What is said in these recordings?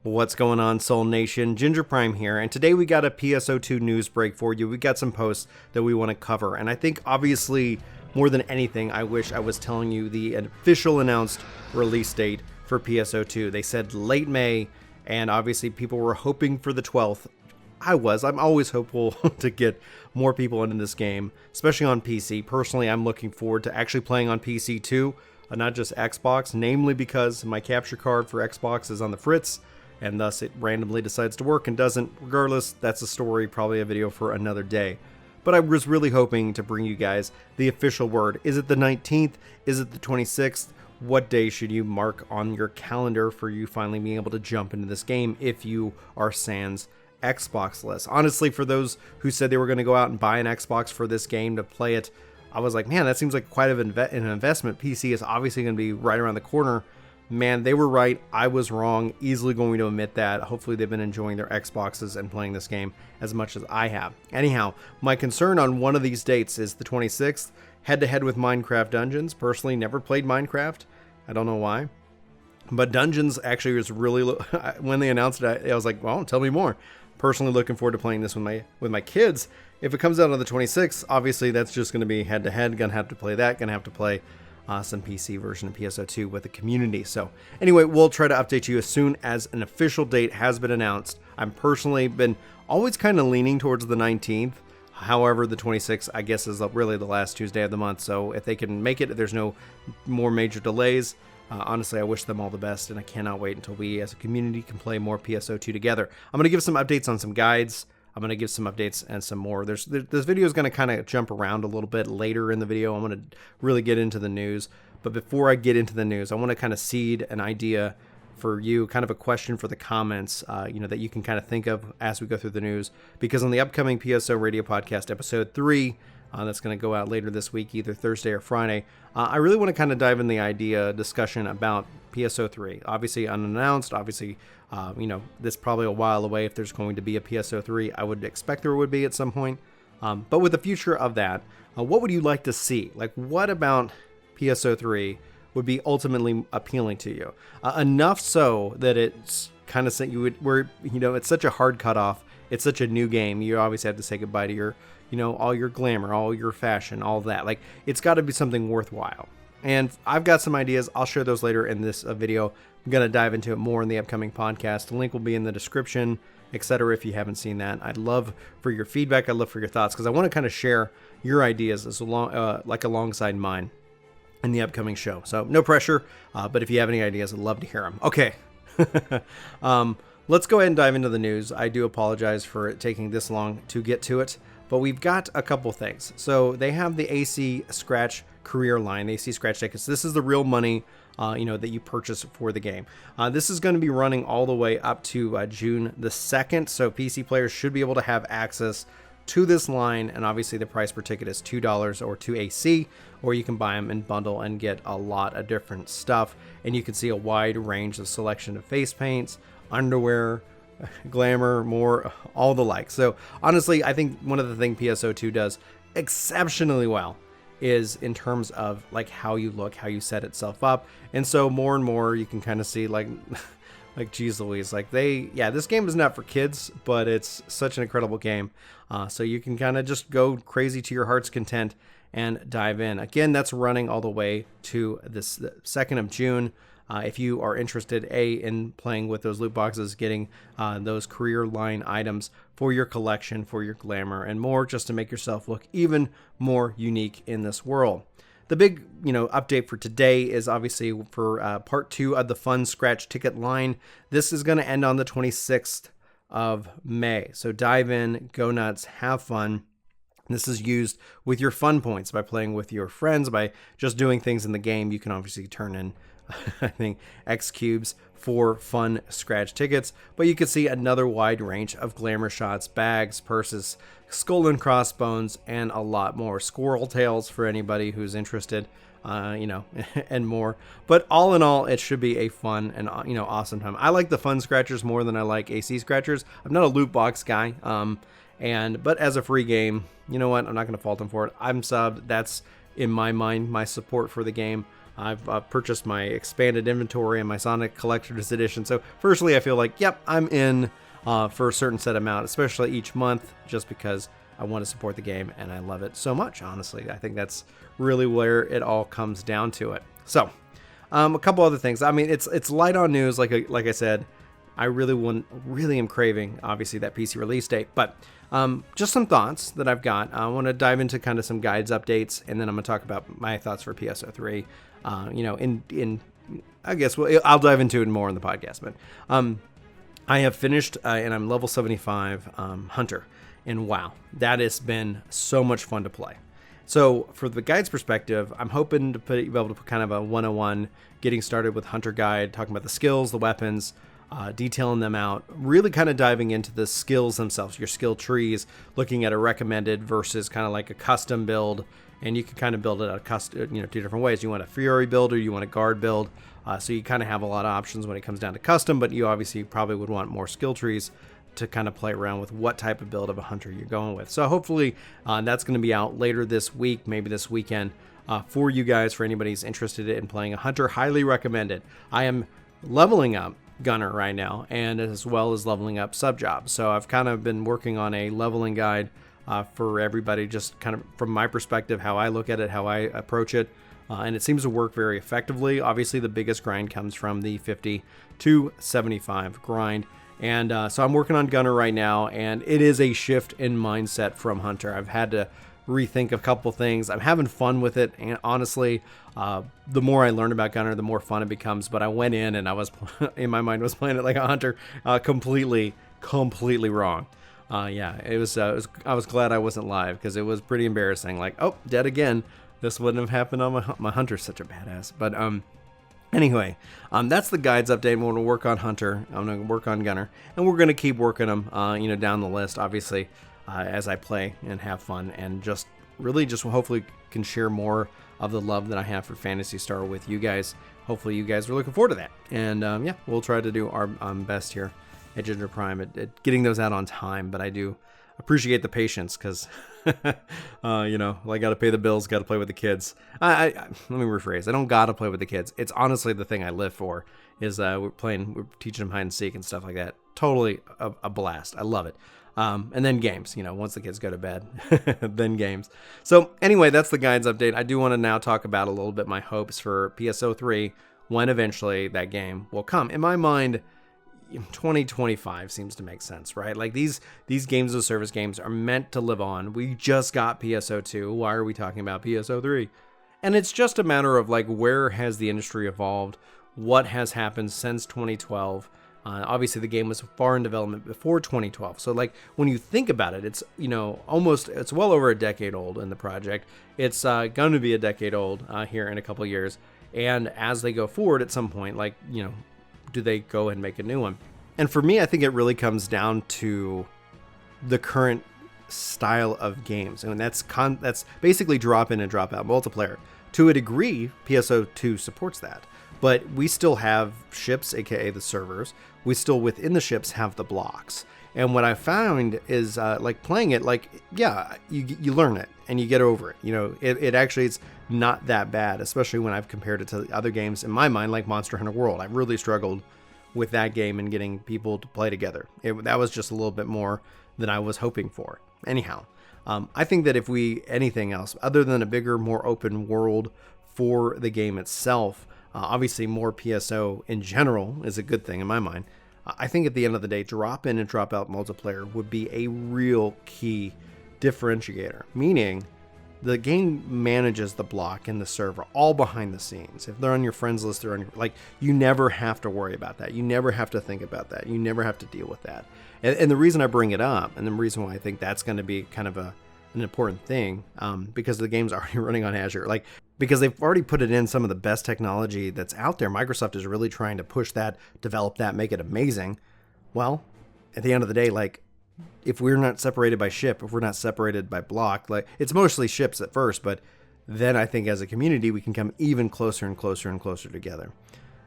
What's going on, Soul Nation? Ginger Prime here, and today we got a PSO2 news break for you. We got some posts that we want to cover, and I think obviously more than anything, I wish I was telling you the official announced release date for PSO2. They said late May, and obviously people were hoping for the 12th. I'm always hopeful to get more people into this game, especially on PC. Personally, I'm looking forward to actually playing on PC too, not just Xbox, namely because my capture card for Xbox is on the fritz, and thus it randomly decides to work and doesn't. Regardless, that's a story, probably a video for another day. But I was really hoping to bring you guys the official word. Is it the 19th? Is it the 26th? What day should you mark on your calendar for you finally being able to jump into this game if you are sans Xbox list? Honestly, for those who said they were going to go out and buy an Xbox for this game to play it, I was like, man, that seems like quite an investment. PC is obviously going to be right around the corner. Man, they were right. I was wrong. Easily going to admit that. Hopefully they've been enjoying their Xboxes and playing this game as much as I have. Anyhow, my concern on one of these dates is the 26th, head-to-head with Minecraft Dungeons. Personally, never played Minecraft. I don't know why. But Dungeons actually was really... when they announced it, I was like, well, tell me more. Personally looking forward to playing this with my kids. If it comes out on the 26th, obviously that's just going to be head-to-head. Gonna have to play that. Gonna have to play... some PC version of PSO2 with the community. So anyway, we'll try to update you as soon as an official date has been announced. I'm personally been always kind of leaning towards the 19th. However, the 26th, I guess, is really the last Tuesday of the month. So if they can make it, there's no more major delays. Honestly, I wish them all the best, and I cannot wait until we as a community can play more PSO2 together. I'm going to give some updates on some guides. I'm going to give some updates and some more. This video is going to kind of jump around a little bit later in the video. I'm going to really get into the news. But before I get into the news, I want to kind of seed an idea for you, kind of a question for the comments, that you can kind of think of as we go through the news. Because on the upcoming PSO Radio Podcast episode 3, that's going to go out later this week, either Thursday or Friday, I really want to kind of dive in the discussion about PSO3. Obviously unannounced, obviously, this probably a while away if there's going to be a PSO3. I would expect there would be at some point. But with the future of that, what would you like to see? Like, what about PSO3 would be ultimately appealing to you? Enough so that it's kind of sent you where, it's such a hard cutoff. It's such a new game. You obviously have to say goodbye to your, all your glamour, all your fashion, all that. Like, it's got to be something worthwhile. And I've got some ideas. I'll share those later in this video. I'm going to dive into it more in the upcoming podcast. The link will be in the description, etc. if you haven't seen that. I'd love for your feedback. I'd love for your thoughts, because I want to kind of share your ideas alongside mine in the upcoming show. So no pressure, but if you have any ideas, I'd love to hear them. Okay. Let's go ahead and dive into the news. I do apologize for it taking this long to get to it, but we've got a couple things. So they have the AC Scratch career line, the AC Scratch tickets. This is the real money, that you purchase for the game. This is going to be running all the way up to June the 2nd. So PC players should be able to have access to this line. And obviously the price per ticket is $2 or 2 AC, or you can buy them in bundle and get a lot of different stuff. And you can see a wide range of selection of face paints, underwear, glamour, more, all the like. So honestly, I think one of the things PSO2 does exceptionally well is in terms of like how you look, how you set itself up. And so more and more you can kind of see like geez Louise, this game is not for kids, but it's such an incredible game. So you can kind of just go crazy to your heart's content and dive in. Again, that's running all the way to the 2nd of June. If you are interested, in playing with those loot boxes, getting those career line items for your collection, for your glamour, and more, just to make yourself look even more unique in this world. The big, update for today is obviously for part 2 of the Fun Scratch ticket line. This is going to end on the 26th of May. So dive in, go nuts, have fun. This is used with your fun points by playing with your friends, by just doing things in the game. You can obviously turn in I think X cubes for Fun Scratch tickets, but you can see another wide range of glamour shots, bags, purses, skull and crossbones, and a lot more. Squirrel tails for anybody who's interested, and more. But all in all, it should be a fun and awesome time. I like the Fun Scratchers more than I like AC Scratchers. I'm not a loot box guy, but as a free game, you know what? I'm not going to fault them for it. I'm subbed. That's in my mind my support for the game. I've purchased my expanded inventory and my Sonic Collector's Edition. So firstly, I feel like, yep, I'm in for a certain set amount, especially each month, just because I want to support the game and I love it so much, honestly. I think that's really where it all comes down to it. So, a couple other things. I mean, it's light on news, like I said. I really am craving, obviously, that PC release date. But just some thoughts that I've got. I want to dive into kind of some guides, updates, and then I'm going to talk about my thoughts for PSO3. I guess I'll dive into it more in the podcast. But I have finished, and I'm level 75 Hunter. And wow, that has been so much fun to play. So for the guides perspective, I'm hoping to be able to put kind of a 101 getting started with Hunter guide, talking about the skills, the weapons, detailing them out, really kind of diving into the skills themselves, your skill trees, looking at a recommended versus kind of like a custom build. And you can kind of build it two different ways. You want a Fury build or you want a guard build. So you kind of have a lot of options when it comes down to custom, but you obviously probably would want more skill trees to kind of play around with what type of build of a hunter you're going with. So hopefully that's going to be out later this week, maybe this weekend, for you guys, for anybody who's interested in playing a hunter. Highly recommended. I am leveling up Gunner right now, and as well as leveling up Subjob. So I've kind of been working on a leveling guide for everybody, just kind of from my perspective, how I look at it, how I approach it. And it seems to work very effectively. Obviously, the biggest grind comes from the 50 to 75 grind. And so I'm working on Gunner right now, and it is a shift in mindset from Hunter. I've had to rethink a couple things. I'm having fun with it, and honestly, the more I learn about Gunner, the more fun it becomes. But I went in and I was, in my mind, was playing it like a Hunter, completely wrong. It was. I was glad I wasn't live because it was pretty embarrassing. Like, oh, dead again. This wouldn't have happened on my Hunter's such a badass. But anyway, that's the guides update. We're going to work on Hunter. I'm going to work on Gunner. And we're going to keep working them, down the list, obviously, as I play and have fun. And just hopefully can share more of the love that I have for Phantasy Star with you guys. Hopefully you guys are looking forward to that. And, we'll try to do our best here at Ginger Prime at getting those out on time. But I do appreciate the patience because, I got to pay the bills, got to play with the kids. Let me rephrase. I don't got to play with the kids. It's honestly the thing I live for is we're teaching them hide and seek and stuff like that. Totally a blast. I love it. And then games, once the kids go to bed, then games. So anyway, that's the guides update. I do want to now talk about a little bit my hopes for PSO3 when eventually that game will come. In my mind, 2025 seems to make sense, right? Like these games as a service games are meant to live on. We just got PSO2. Why are we talking about PSO3? And it's just a matter of like, where has the industry evolved? What has happened since 2012? Obviously the game was far in development before 2012. So like when you think about it, it's, it's well over a decade old in the project. It's going to be a decade old here in a couple of years. And as they go forward at some point, do they go and make a new one? And for me, I think it really comes down to the current style of games. And that's basically drop in and drop out multiplayer. To a degree, PSO2 supports that. But we still have ships, aka the servers. We still within the ships have the blocks. And what I found is playing it, you learn it and you get over it. It actually is not that bad, especially when I've compared it to other games in my mind, like Monster Hunter World. I really struggled with that game and getting people to play together. That was just a little bit more than I was hoping for. Anyhow, I think that if anything else, other than a bigger, more open world for the game itself, obviously more PSO in general is a good thing in my mind. I think at the end of the day, drop in and drop out multiplayer would be a real key differentiator, meaning the game manages the block and the server all behind the scenes. If they're on your friends list, they're on your, you never have to worry about that. You never have to think about that. You never have to deal with that. And the reason I bring it up, and the reason why I think that's going to be kind of an important thing, because the game's already running on Azure, because they've already put it in some of the best technology that's out there. Microsoft is really trying to push that, develop that, make it amazing. Well, at the end of the day, if we're not separated by ship, if we're not separated by block, it's mostly ships at first, but then I think as a community, we can come even closer and closer and closer together.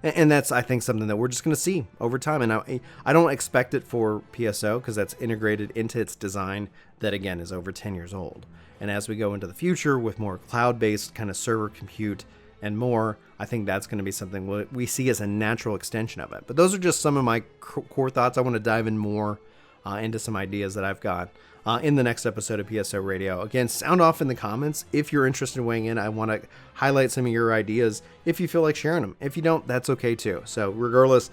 And that's, I think, something that we're just going to see over time. And I don't expect it for PSO because that's integrated into its design that, again, is over 10 years old. And as we go into the future with more cloud-based kind of server compute and more, I think that's going to be something we see as a natural extension of it. But those are just some of my core thoughts. I want to dive in more into some ideas that I've got in the next episode of PSO Radio. Again, sound off in the comments if you're interested in weighing in. I want to highlight some of your ideas if you feel like sharing them. If you don't, that's okay too. So regardless,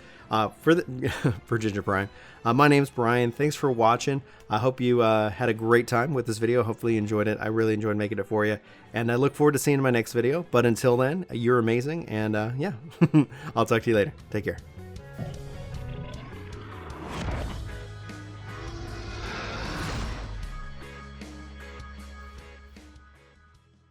for Ginger Prime, my name's Brian. Thanks for watching. I hope you had a great time with this video. Hopefully you enjoyed it. I really enjoyed making it for you. And I look forward to seeing you in my next video. But until then, you're amazing. And yeah, I'll talk to you later. Take care.